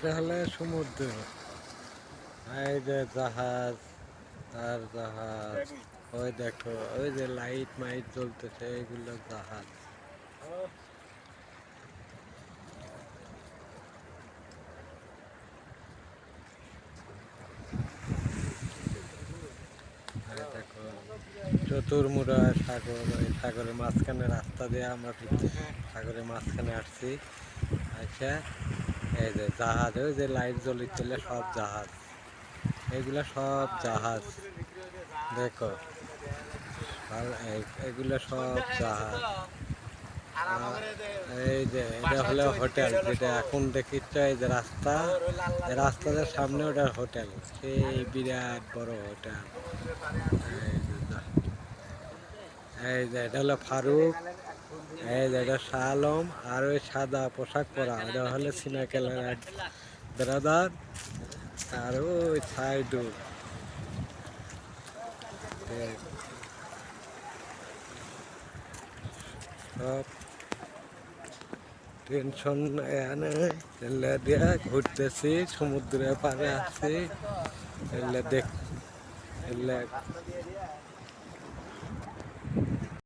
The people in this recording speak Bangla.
এটা হলো সমুদ্র। এই যে জাহাজ, আর জাহাজ, ওই দেখো ওই যে লাইট মাইট জ্বলতেছে, এইগুলো জাহাজ। এই দেখো চতুর্মুড়া সাগর, এই সাগরের মাঝখানে রাস্তা দিয়ে আমরা সাগরের মাঝখানে আসছি। আচ্ছা, এই যে জাহাজ, ওই যে লাইট জ্বলিছিল সব জাহাজ, এইগুলা সব জাহাজ। দেখো এগুলা সব জাহাজ। এই যে এটা হলো হোটেল, যেটা এখন দেখিচ্ছ, এই যে রাস্তা, এই রাস্তার সামনে ওটা হোটেল, সেই বিরাট বড় হোটেল। এই যে এটা হলো ফারুক, এই যে এটা শাহ আলম, আর ওই সাদা পোশাক পরা ওটা হলো সিনাকেলের এক ব্রাদার, আর ওই সাইডু। সব টেনশন এনে দিয়া ঘুরতেছি, সমুদ্রের পাড়ে আছি, দেখ